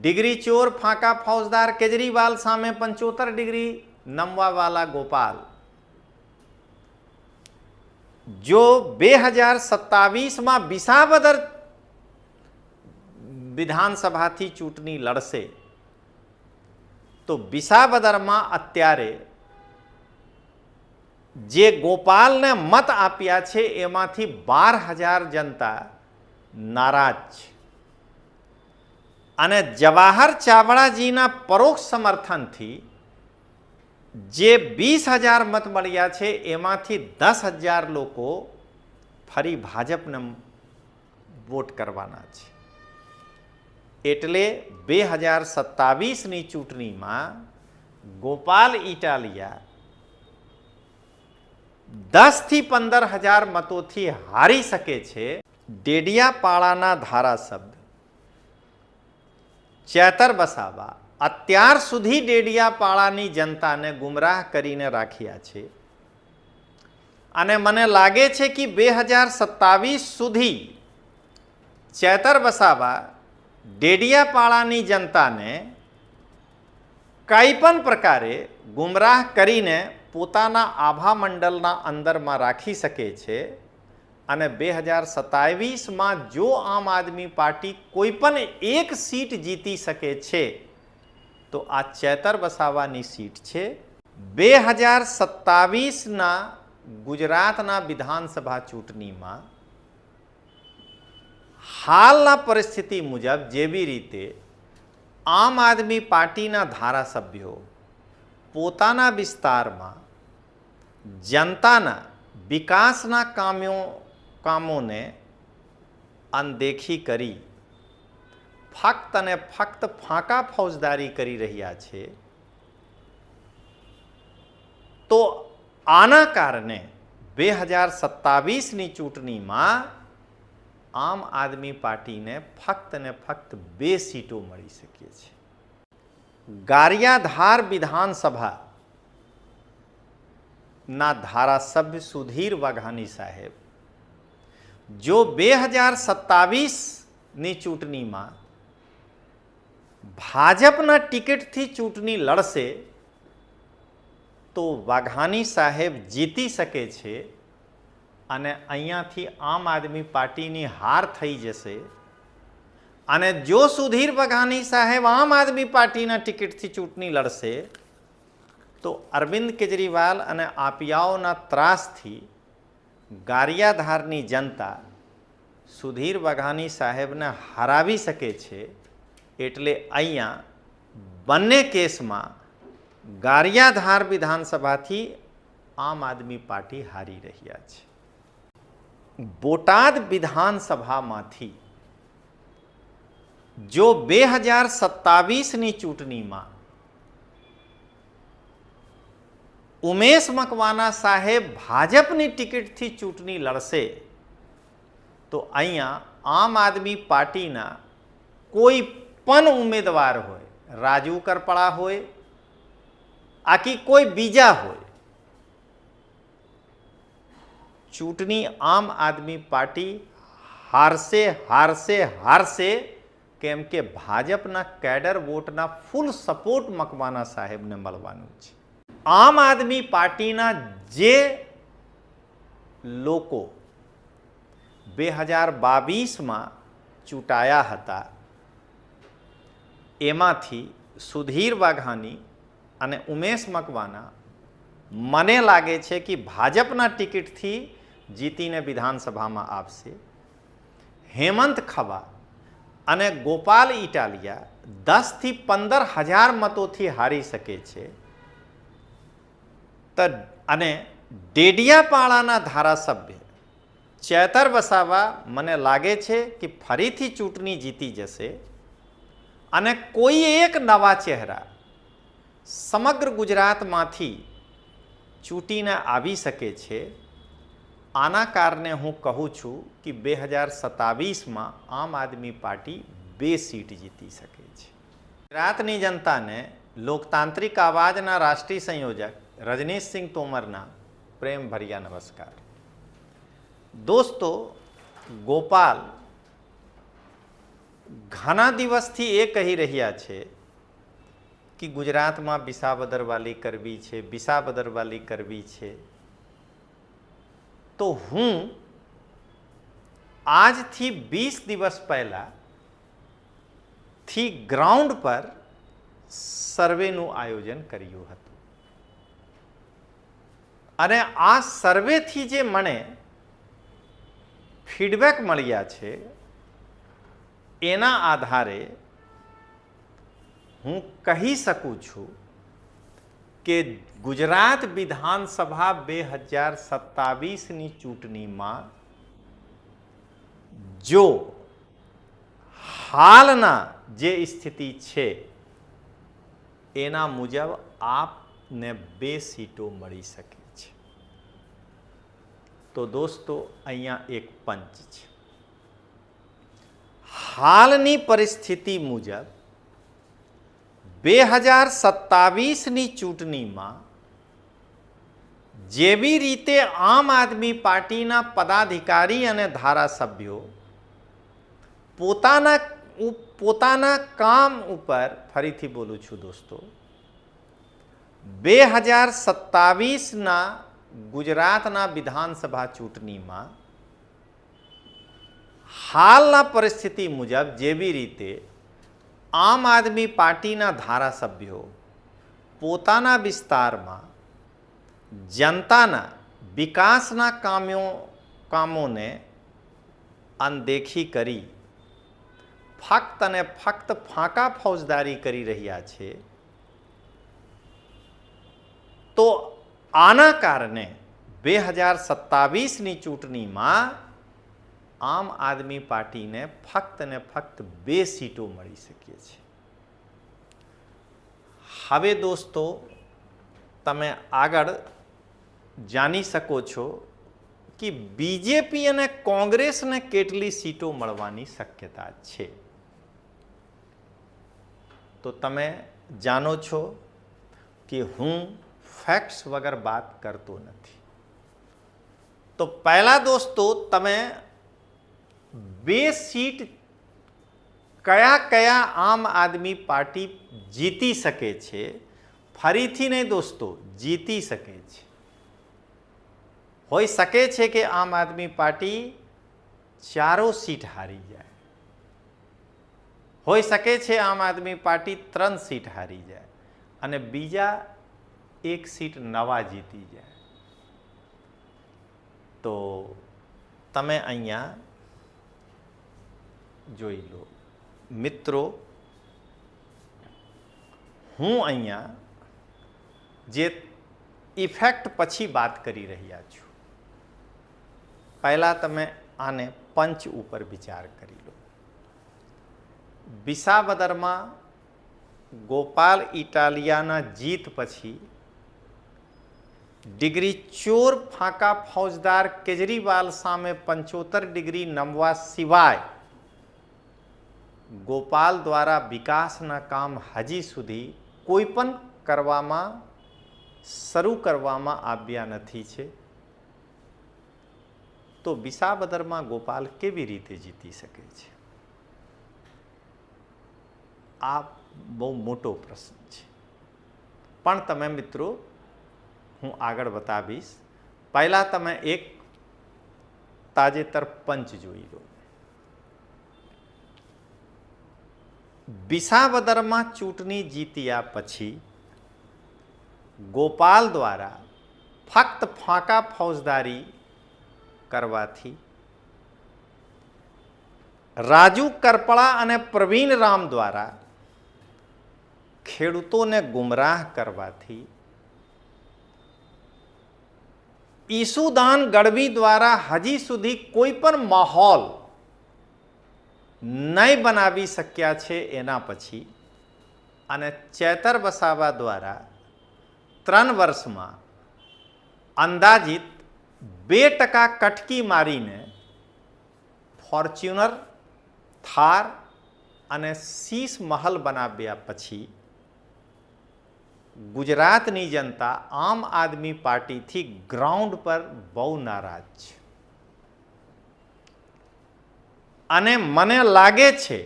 Degree ચોર ફાંકા ફૌજદાર કેજરીવાલ સામે 75 degree નમવાવાલા Gopal જો 2027માં વિસાવદર વિધાનસભાથી ચૂંટણી લડશે તો વિસાવદરમાં અત્યારે જે ગોપાલને મત આપ્યા છે એમાંથી 12,000 જનતા નારાજ છે અને જવાહર ચાવડાજીના પરોક્ષ સમર્થનથી જે 20,000 મત મળ્યા છે એમાંથી 10,000 લોકો ફરી ભાજપને વોટ કરવાના છે એટલે 2027ની ચૂંટણીમાં ગોપાલ ઇટાલિયા 10થી 15,000 મતોથી હારી શકે છે। ડેડિયાપાડાના ધારાસભ્ય ચેતર વસાવા અત્યાર સુધી ડેડિયાપાડાની જનતાને ગુમરાહ કરીને રાખ્યા છે અને મને લાગે છે કે 2027 સુધી ચેતર વસાવા ડેડિયાપાડાની જનતાને કંઈ પણ પ્રકારે ગુમરાહ કરીને પોતાના આભા મંડળના અંદરમાં રાખી શકે છે અને 2027માં જો આમ આદમી પાર્ટી કોઈ પણ એક સીટ જીતી શકે છે તો આ ચેતર વસાવાની સીટ છે। 2027ના ગુજરાતના વિધાનસભા ચૂંટણીમાં હાલના પરિસ્થિતિ મુજબ જેવી રીતે આમ આદમી પાર્ટીના ધારાસભ્યો પોતાના વિસ્તારમાં જનતાના વિકાસના કામોને અનદેખી કરી ફક્ત અને ફક્ત ફાંકા ફૌજદારી કરી રહ્યા છે તો આના કારણે 2027ની ચૂંટણીમાં આમ આદમી પાર્ટીને ફક્ત ને ફક્ત 2 સીટો મળી શકે છે। ગારિયાધાર વિધાનસભા ના ધારાસભ્ય સુધીર વાઘાણી સાહેબ જો 2027ની ચૂંટણીમાં ભાજપના ટિકિટથી ચૂંટણી લડશે તો વાઘાણી સાહેબ જીતી શકે છે અને અહીંયાથી આમ આદમી પાર્ટીની હાર થઈ જશે અને જો સુધીર વાઘાણી સાહેબ આમ આદમી પાર્ટીના ટિકિટથી ચૂંટણી લડશે તો અરવિંદ કેજરીવાલ અને આપિયાઓના ત્રાસથી ગારિયાધારની જનતા સુધીર વાઘાણી સાહેબને હરાવી શકે છે એટલે અહીંયા બંને કેસમાં ગારિયાધાર વિધાનસભાથી આમ આદમી પાર્ટી હારી રહ્યા છે। બોટાદ વિધાનસભામાંથી જો 2027ની ચૂંટણીમાં ઉમેશ મકવાના સાહેબ ભાજપની ટિકિટથી ચૂંટણી લડશે તો અહીંયા આમ આદમી પાર્ટીના કોઈ પણ ઉમેદવાર હોય રાજુ કરપડા હોય આકી કોઈ બીજા હોય ચૂંટણી આમ આદમી પાર્ટી હારશે કેમ કે ભાજપના કેડર વોટના ફૂલ સપોર્ટ મકવાના સાહેબને મળવાનું છે। આમ આદમી પાર્ટીના જે લોકો 2022માં ચૂંટાયા હતા એમાંથી સુધીર વાઘાણી અને ઉમેશ મકવાના મને લાગે છે કે ભાજપના ટિકિટથી જીતીને વિધાનસભામાં આવશે। હેમંત ખવા અને ગોપાલ ઇટાલિયા 10થી 15,000 મતોથી હારી શકે છે અને ડેડિયાપાડાના ધારાસભ્ય ચેતર વસાવા મને લાગે છે કે ફરીથી ચૂંટણી જીતી જશે અને કોઈ એક નવા ચહેરા સમગ્ર ગુજરાતમાંથી ચૂંટીને આવી શકે છે। આના કારણે હું કહું છું કે 2027માં આમ આદમી પાર્ટી 2 સીટ જીતી શકે છે। ગુજરાતની જનતાને લોકતાંત્રિક આવાજના રાષ્ટ્રીય સંયોજક રજનીશ સિંહ તોમરના પ્રેમ ભર્યા નમસ્કાર। दोस्तों, गोपाल ઘણા દિવસથી એ કહી રહ્યા છે કે ગુજરાતમાં વિસાવદરવાલી કરવી છે, વિસાવદરવાલી કરવી છે. તો હું આજથી 20 દિવસ પહેલાથી ગ્રાઉન્ડ પર સર્વેનું આયોજન કર્યું હતું અને આ સર્વેથી જે મને ફીડબેક મળ્યા છે એના આધારે હું કહી શકું છું કે ગુજરાત વિધાનસભા 2027ની ચૂંટણીમાં જો હાલના જે સ્થિતિ છે એના મુજબ આપને 2 સીટો મળી શકે છે. તો દોસ્તો અહીંયા એક પંચ છે. હાલની પરિસ્થિતિ મુજબ 2027ની ચૂંટણીમાં જેવી રીતે આમ આદમી પાર્ટીના પદાધિકારી અને ધારાસભ્યો પોતાના કામ ઉપર, ફરીથી બોલું છું દોસ્તો, 2027ના ગુજરાતના વિધાનસભા ચૂંટણીમાં હાલના પરિસ્થિતિ મુજબ જેવી રીતે આમ આદમી પાર્ટીના ધારાસભ્યો પોતાના વિસ્તારમાં જનતાના વિકાસના કામોને અનદેખી કરી ફક્ત અને ફક્ત ફાંકા ફૌજદારી કરી રહ્યા છે, તો આના કારણે 2027ની ચૂંટણીમાં આમ આદમી પાર્ટીને ફક્ત ને ફક્ત 2 સીટો મળી શકે છે. હવે દોસ્તો તમે આગળ જાણી શકો છો કે બીજેપી અને કોંગ્રેસને કેટલી સીટો મળવાની શક્યતા છે. તો તમે જાણો છો કે હું ફેક્ટ્સ વગર વાત કરતો નથી. તો પહેલા દોસ્તો તમે 2 સીટ કયા કયા આમ આદમી પાર્ટી જીતી શકે છે, ફરીથી નહીં દોસ્તો, જીતી શકે છે. હોઈ શકે છે કે આમ આદમી પાર્ટી 4 સીટ હારી જાય, હોઈ શકે છે આમ આદમી પાર્ટી 3 સીટ હારી જાય અને બીજા 1 સીટ નવા જીતી જાય. તો તમે અહીંયા જોઈ લો મિત્રો, હું અહીંયા જે ઇફેક્ટ પછી વાત કરી રહ્યા છું, પહેલા તમે આને પંચ ઉપર વિચાર કરી લો. વિસાવદરમાં ગોપાલ ઇટાલિયાના જીત પછી ડિગ્રી ચોર ફાંકા ફૌજદાર કેજરીવાલ સામે 75 ડિગ્રી નમવા સિવાય ગોપાલ દ્વારા વિકાસના કામ હજી સુધી કોઈ પણ શરૂ કરવામાં આવ્યા નથી છે. તો વિસાવદરમાં ગોપાલ કેવી રીતે જીતી શકે છે? આ બહુ મોટો પ્રશ્ન છે, પણ તમે મિત્રો હું આગળ બતાવીશ. પહેલા તમે એક તાજેતર પંચ જોઈ લો. વિસાવદરમાં ચૂંટણી જીત્યા પછી ગોપાલ દ્વારા ફક્ત ફાંકા ફૌજદારી કરવાથી રાજુ કરપળા અને પ્રવીણ રામ દ્વારા ખેડૂતોને ગુમરાહ કરવાથી ઈસુદાન ગઢવી દ્વારા હજી સુધી કોઈ પણ માહોલ નહીં બનાવી શક્યા છે એના પછી, અને ચેતર વસાવા દ્વારા 3 વર્ષમાં અંદાજિત 2% કટકી મારીને ફોર્ચ્યુનર, થાર અને શીશ મહલ બનાવ્યા પછી ગુજરાતની જનતા આમ આદમી પાર્ટીથી ગ્રાઉન્ડ પર બહુ નારાજ છે. અને મને લાગે છે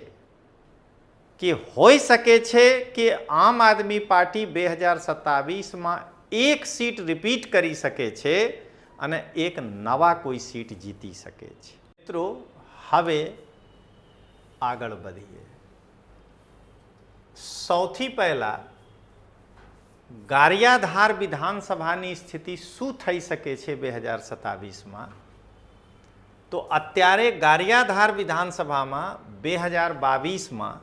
કે હોઈ શકે છે કે આમ આદમી પાર્ટી 2027માં એક સીટ રિપીટ કરી શકે છે અને એક નવા કોઈ સીટ જીતી શકે છે. મિત્રો હવે આગળ વધીએ. સૌથી પહેલા ગારિયાધાર વિધાનસભાની સ્થિતિ શું થઈ શકે છે 2027માં? તો અત્યારે ગારિયાધાર વિધાનસભામાં 2022માં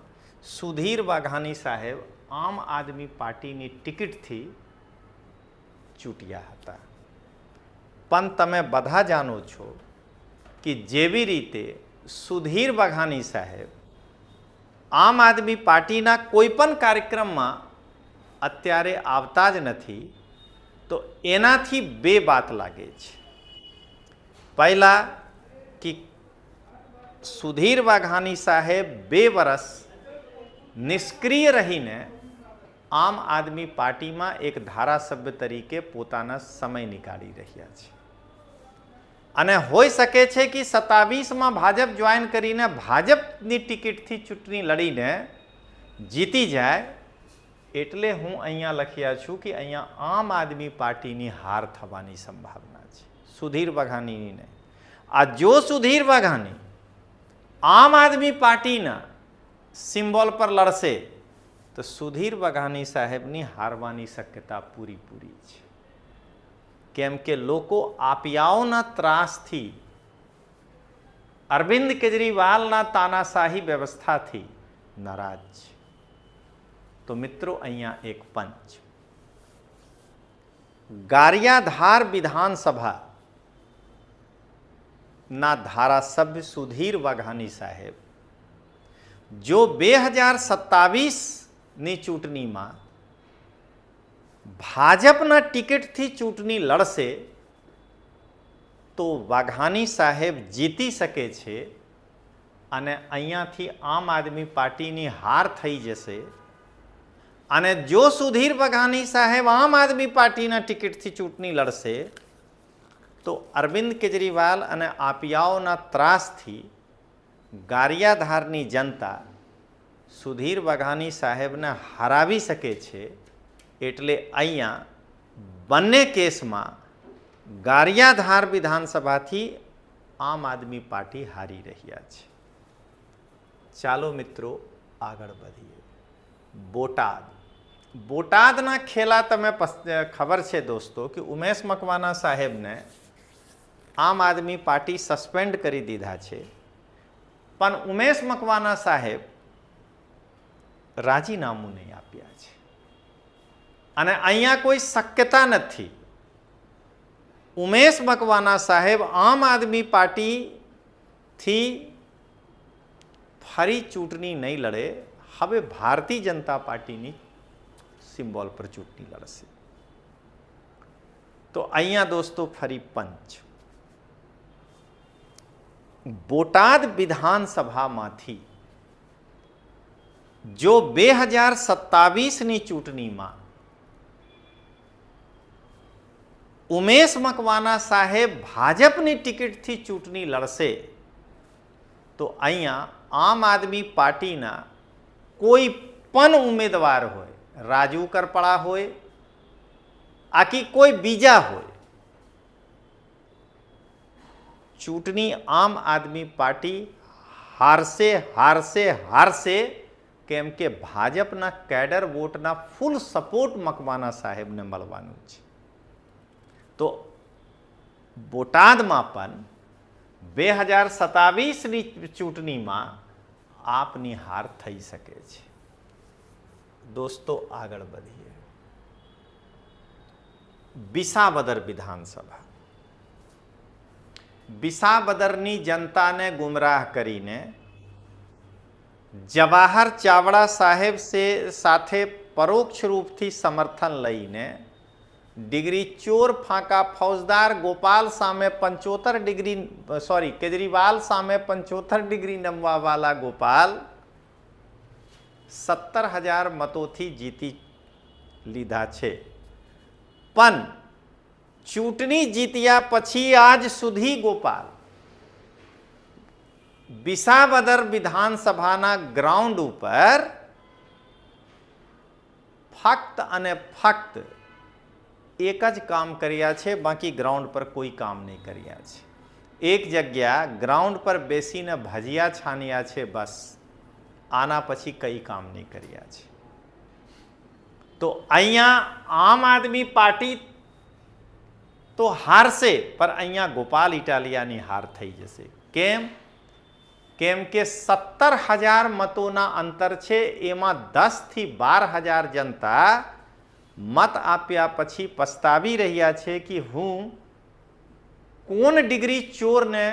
સુધીર વાઘાણી સાહેબ આમ આદમી પાર્ટીની ટિકિટથી ચૂંટ્યા હતા. પણ તમે બધા જાણો છો કે જેવી રીતે સુધીર વાઘાણી સાહેબ આમ આદમી પાર્ટીના કોઈ પણ કાર્યક્રમમાં અત્યારે આવતા જ નથી, તો એનાથી બે વાત લાગે છે. પહેલા કે સુધીર વાઘાણી સાહેબ 2 વર્ષ નિષ્ક્રિય રહીને આમ આદમી પાર્ટીમાં એક ધારાસભ્ય તરીકે પોતાના સમય નીકાળી રહ્યા છે અને હોઈ શકે છે કે 27માં ભાજપ જોઈન કરીને ભાજપની ટિકિટથી ચૂંટણી લડીને જીતી જાય. એટલે હું અહીંયા લખ્યા છું કે અહીંયા આમ આદમી પાર્ટીની હાર થવાની સંભાવના છે, સુધીર વાઘાણીની નહીં. આ જો સુધીર વાઘાણી આમ આદમી પાર્ટીના સિમ્બોલ પર લડશે તો સુધીર વાઘાણી સાહેબની હારવાની શક્યતા પૂરી છે. કેમ કે લોકો આપિયાઓના ત્રાસથી, અરવિંદ કેજરીવાલના તાનાશાહી વ્યવસ્થાથી નારાજ છે. તો મિત્રો અહીંયા એક પંચ, ગારિયાધાર વિધાનસભા ના ધારાસભ્ય સુધીર વાઘાણી સાહેબ જો 2027ની ચૂંટણીમાં ભાજપના ટિકિટથી ચૂંટણી લડશે તો વાઘાણી સાહેબ જીતી શકે છે અને અહીંયાથી આમ આદમી પાર્ટીની હાર થઈ જશે. અને જો સુધીર વાઘાણી સાહેબ આમ આદમી પાર્ટીના ટિકિટથી ચૂંટણી લડશે તો અરવિંદ કેજરીવાલ અને આપિયાઓના ત્રાસથી ગારિયાધારની જનતા સુધીર વાઘાણી સાહેબને હરાવી શકે છે. એટલે અહીંયા બંને કેસમાં ગારિયાધાર વિધાનસભાથી આમ આદમી પાર્ટી હારી રહ્યા છે. ચાલો મિત્રો આગળ વધીએ. બોટાદના ખેલા તમે ખબર છે દોસ્તો કે ઉમેશ મકવાના સાહેબને આમ આદમી પાર્ટી સસ્પેન્ડ કરી દીધા છે, પણ ઉમેશ મકવાના સાહેબ રાજીનામું નહીં આપ્યા છે અને અહીંયા કોઈ શક્યતા નથી ઉમેશ મકવાના સાહેબ આમ આદમી પાર્ટીથી ફરી ચૂંટણી નહીં લડે. હવે ભારતીય જનતા પાર્ટીની સિમ્બોલ પર ચૂંટણી લડશે. તો અહીંયા દોસ્તો ફરી પંચ, બોટાદ વિધાનસભામાંથી જો 2027ની ચૂંટણીમાં ઉમેશ મકવાના સાહેબ ભાજપની ટિકિટથી ચૂંટણી લડશે તો અહીંયા આમ આદમી પાર્ટીના કોઈ પણ ઉમેદવાર હોય, રાજુ કરપડા હોય આકી કોઈ બીજા હોય, ચૂંટણી આમ આદમી પાર્ટી હારશે. કેમ કે ભાજપના કેડર વોટના ફૂલ સપોર્ટ મકવાના સાહેબને મળવાનું છે. તો બોટાદમાં પણ 2027ની ચૂંટણીમાં આપની હાર થઈ શકે છે. દોસ્તો આગળ વધીએ. વિસાવદર વિધાનસભા, વિસાવદરની જનતાને ગુમરાહ કરીને જવાહર ચાવડા સાહેબ સાથે પરોક્ષ રૂપથી સમર્થન લઈને ડિગ્રી ચોર ફાંકા ફૌજદાર ગોપાલ સામે 75 ડિગ્રી કેજરીવાલ સામે 75 ડિગ્રી નમવાવાલા ગોપાલ 17,000 મતોથી જીતી લીધા છે. પણ ચૂંટણી જીત્યા પછી આજ સુધી ગોપાલ વિસાવદર વિધાનસભાના ગ્રાઉન્ડ ઉપર ફક્ત અને ફક્ત એક જ કામ કર્યા છે, બાકી ગ્રાઉન્ડ પર કોઈ કામ નહીં કર્યા છે. એક જગ્યા ગ્રાઉન્ડ પર બેસીને ભજીયા છાન્યા છે, બસ. આના પછી કઈ કામ નહીં કર્યા છે. તો અહીંયા આમ આદમી પાર્ટી તો હારશે, પણ અહીંયા ગોપાલ ઇટાલિયાની હાર થઈ જશે. કેમ? કેમ કે 17,000 મતોના અંતર છે, એમાં 10 થી 12,000 જનતા મત આપ્યા પછી પસ્તાવી રહ્યા છે કે હું કોણ ડિગ્રી ચોરને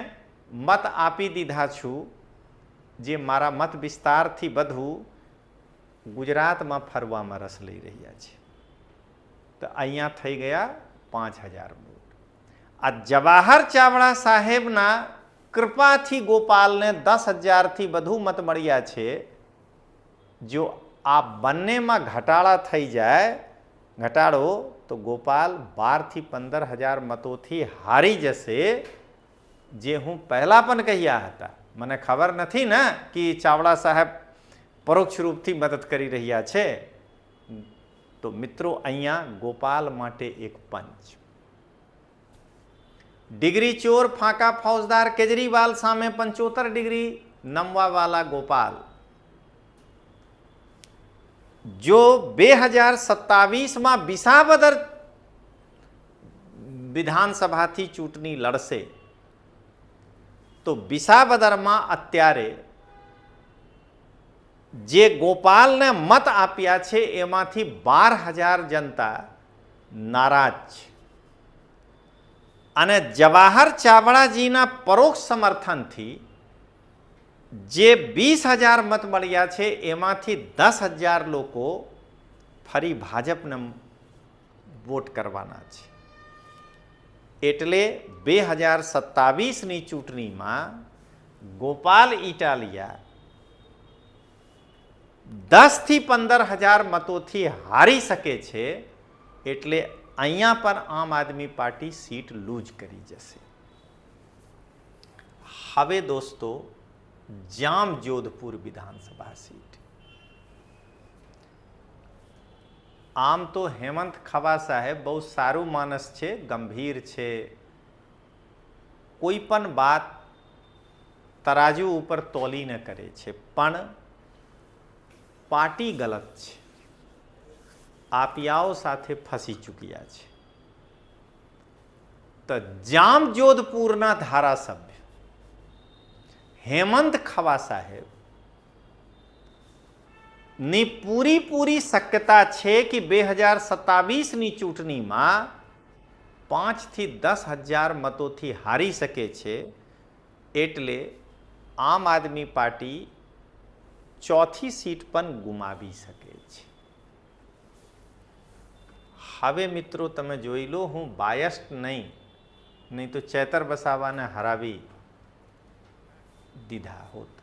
મત આપી દીધા છું, જે મારા મત વિસ્તારથી બધું ગુજરાતમાં ફરવામાં રસ લઈ રહ્યા છે. તો અહીંયા થઈ ગયા 5,000 વોટ. આ જવાહર ચાવડા સાહેબના કૃપાથી ગોપાલને 10,000થી વધુ મત મળ્યા છે. જો આ બંનેમાં ઘટાડા થઈ જાય, ઘટાડો, તો ગોપાલ 12 થી 15,000 મતોથી હારી જશે, જે હું પહેલા પણ કહ્યા હતા. મને ખબર નથી ને કે ચાવડા સાહેબ પરોક્ષ રૂપથી મદદ કરી રહ્યા છે. તો મિત્રો, અહીંયા ગોપાલ માટે એક પંચ. ડિગ્રી ચોર ફાંકા ફૌજદાર કેજરીવાલ સામે 75 ડિગ્રી નમવાવાલા ગોપાલ. જો 2027માં વિસાવદર વિધાનસભાથી ચૂંટણી લડશે, તો વિસાવદરમાં અત્યારે જે ગોપાલને મત આપ્યા છે એમાંથી 12,000 જનતા નારાજ છે. અને જવાહર ચાવડાજીના પરોક્ષ સમર્થનથી જે 20,000 મત મળ્યા છે, એમાંથી 10,000 લોકો ફરી ભાજપને વોટ કરવાના છે. એટલે 2027ની ચૂંટણીમાં ગોપાલ ઇટાલિયા 10 થી 15,000 મતોથી હારી શકે છે. એટલે અહીંયા પણ આમ આદમી પાર્ટી સીટ લૂઝ કરી જશે. હવે દોસ્તો, જામ જોધપુર વિધાનસભા સીટ. આમ તો હેમંત ખવા સાહેબ બહુ સારું માણસ છે, ગંભીર છે, કોઈ પણ વાત તરાજુ ઉપર તોલીને કરે છે, પણ પાર્ટી ગલત છે, આપિયાઓ સાથે ફસી ચૂક્યા છે. તો જામ જોધપુરના ધારાસભ્ય હેમંત ખવા સાહેબ ની પૂરી શક્યતા છે કે 2027ની ચૂંટણીમાં 5 થી 10,000 મતોથી હારી શકે છે. એટલે આમ આદમી પાર્ટી ચોથી સીટ પણ ગુમાવી શકે છે. હવે મિત્રો તમે જોઈ લો, હું બાયસ્ડ નહીં તો ચેતર વસાવાને હરાવી દીધા હોત.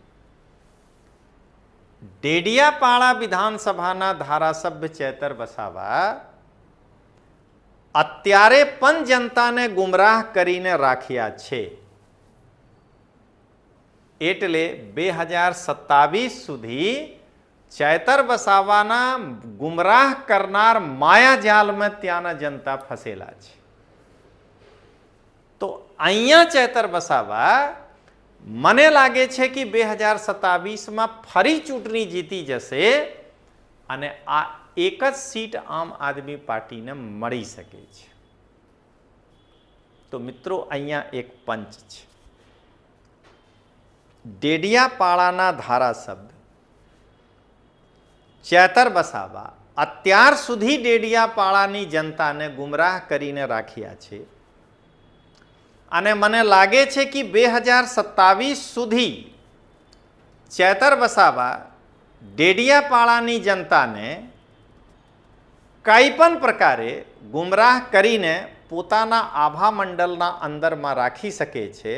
ડેડિયાપાડા વિધાનસભાના ધારાસભ્ય ચેતર વસાવા અત્યારે પણ જનતાને ગુમરાહ કરીને રાખ્યા છે. એટલે 2027 સુધી ચેતર વસાવાના ગુમરાહ કરનાર માયાજાલમાં ત્યાંના જનતા ફસેલા છે. તો અહીંયા ચેતર વસાવા મને લાગે છે કે 2027માં ફરી ચૂંટણી જીતી જશે અને આ એક જ સીટ આમ આદમી પાર્ટીને મળી શકે છે. તો મિત્રો, અહીંયા એક પંચ છે. ડેડિયાપાડાના ધારાસભ્ય ચેતર વસાવા અત્યાર સુધી ડેડિયાપાડાની જનતાને ગુમરાહ કરીને રાખ્યા છે. અને મને લાગે છે કે 2027 સુધી ચેતર વસાવા ડેડિયાપાડાની જનતાને કંઈ પણ પ્રકારે ગુમરાહ કરીને પોતાના આભા મંડળના અંદરમાં રાખી શકે છે.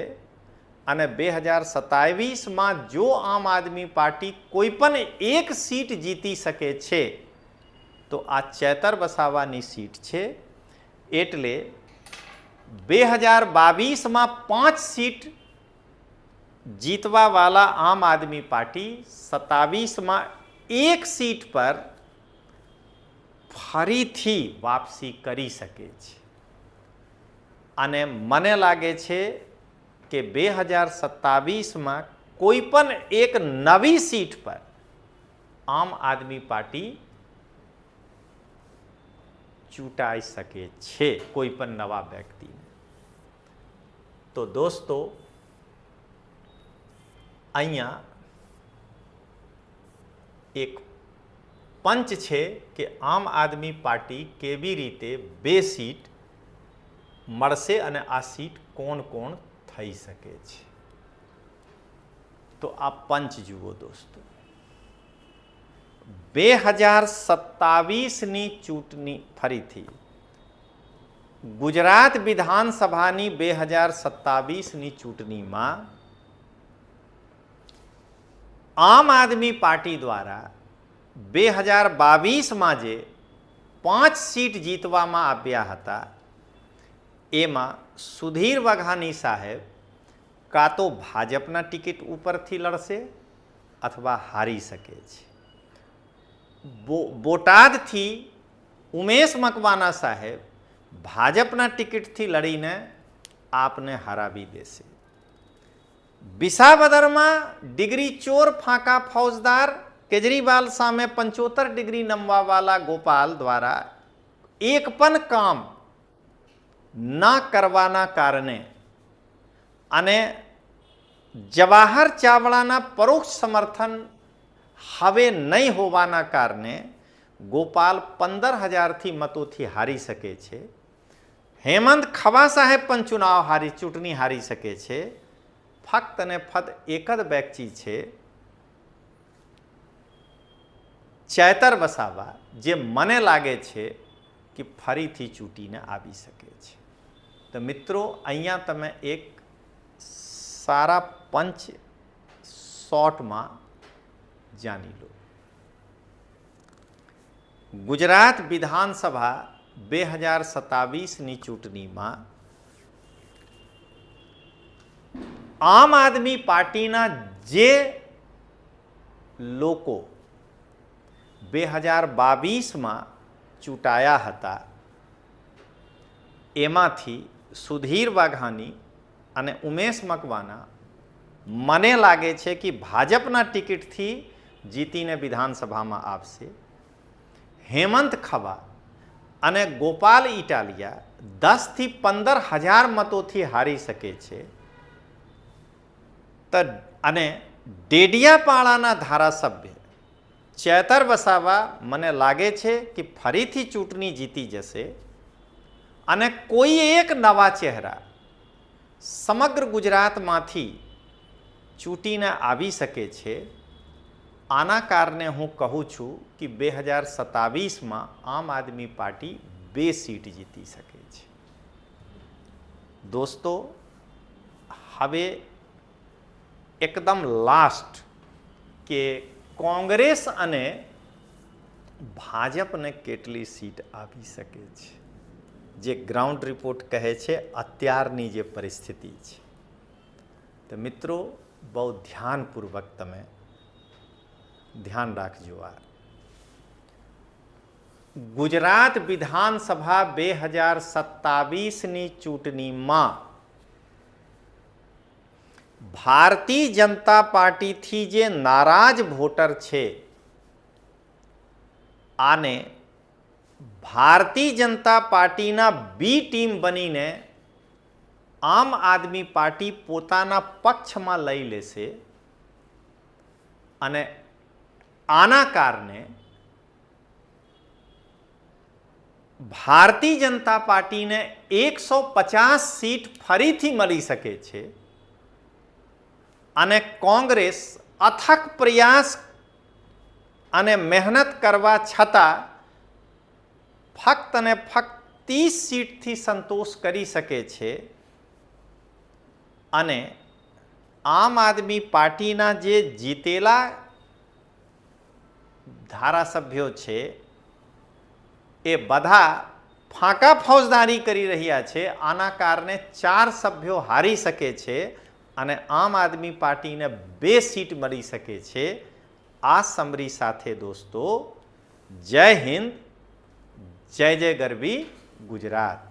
અને 2027માં જો આમ આદમી પાર્ટી કોઈ પણ એક સીટ જીતી શકે છે, તો આ ચેતર વસાવાની સીટ છે. એટલે 2022માં 5 સીટ જીતવાવાળા આમ આદમી પાર્ટી 27માં એક સીટ પર ફરીથી વાપસી કરી શકે છે અને મને લાગે છે કે 2027માં કોઈ પણ એક નવી સીટ પર આમ આદમી પાર્ટી ચૂંટાઈ શકે છે, કોઈ પણ નવા વ્યક્તિને. તો દોસ્તો, અહીંયા એક પંચ છે કે આમ આદમી પાર્ટી કેવી રીતે 2 સીટ મળશે અને આ સીટ કોણ કોણ થઈ શકે છે. તો આ પંચ જુઓ દોસ્તો. 2027ની ચૂંટણી ફરીથી ગુજરાત વિધાનસભાની 2027ની ચૂંટણીમાં આમ આદમી પાર્ટી દ્વારા 2022માં જે 5 સીટ જીતવામાં આવ્યા હતા એમાં સુધીર વાઘાણી સાહેબ કાં તો ભાજપના ટિકિટ ઉપરથી લડશે અથવા હારી શકે છે. બોટાદથી ઉમેશ મકવાના સાહેબ ભાજપના ટિકિટથી લડીને આપને હરાવી દેશે. વિસાવદરમાં ડિગ્રી ચોર ફાંકા ફૌજદાર કેજરીવાલ સામે 75 ડિગ્રી નમવાવાલા ગોપાલ દ્વારા એક પણ કામ ન કરવાના કારણે અને જવાહર ચાવડાના પરોક્ષ સમર્થન હવે નહીં હોવાના કારણે ગોપાલ 15,000થી મતોથી હારી શકે છે. હેમંત ખવા સાહેબ પણ ચૂંટણી હારી શકે છે. ફક્ત અને ફક્ત એક જ વ્યક્તિ છે ચેતર વસાવા, જે મને લાગે છે કે ફરીથી ચૂંટીને આવી શકે છે. તો મિત્રો, અહીંયા તમે એક સારા પંચ શોર્ટમાં જાણી લો. ગુજરાત વિધાનસભા 2027ની ચૂંટણીમાં આમ આદમી પાર્ટીના જે લોકો 2022માં ચૂંટાયા હતા એમાંથી સુધીર વાઘાણી અને ઉમેશ મકવાના મને લાગે છે કે ભાજપના ટિકિટથી જીતીને વિધાનસભામાં આવશે. હેમંત ખવા અને ગોપાલ ઇટાલિયા 10થી 15,000 મતોથી હારી શકે છે. અને ડેડિયાપાડાના ધારાસભ્ય ચેતર વસાવા મને લાગે છે કે ફરીથી ચૂંટણી જીતી જશે અને કોઈ એક નવા ચહેરા સમગ્ર ગુજરાતમાંથી ચૂંટીને આવી શકે છે. આના કારણે હું કહું છું કે 2027માં આમ આદમી પાર્ટી 2 સીટ જીતી શકે છે. દોસ્તો, હવે એકદમ લાસ્ટ કે કોંગ્રેસ અને ભાજપને કેટલી સીટ આવી શકે છે, જે ગ્રાઉન્ડ રિપોર્ટ કહે છે અત્યારની જે પરિસ્થિતિ છે. તો મિત્રો, બહુ ધ્યાનપૂર્વક તમે ધ્યાન રાખજો. આ ગુજરાત વિધાનસભા 2027ની ચૂંટણીમાં ભારતીય જનતા પાર્ટીથી જે નારાજ વોટર છે આને ભારતીય જનતા પાર્ટીના બી ટીમ બનીને આમ આદમી પાર્ટી પોતાના પક્ષમાં લઈ લેશે અને આના કારણે ભારતીય જનતા પાર્ટીને 150 સીટ ફરીથી મળી શકે છે અને કોંગ્રેસ અથક પ્રયાસ અને મહેનત કરવા છતાં ફક્ત અને ફક્ત 30 સીટથી સંતોષ કરી શકે છે અને આમ આદમી પાર્ટીના જે જીતેલા ધારાસભ્યો છે એ બધા ફાંકા ફૌજદારી કરી રહ્યા છે. આના કારણે 4 સભ્યો હારી શકે છે અને આમ આદમી પાર્ટીને 2 સીટ મળી શકે છે. આ સમરી સાથે દોસ્તો, જય હિન્દ, જય જય ગરવી ગુજરાત.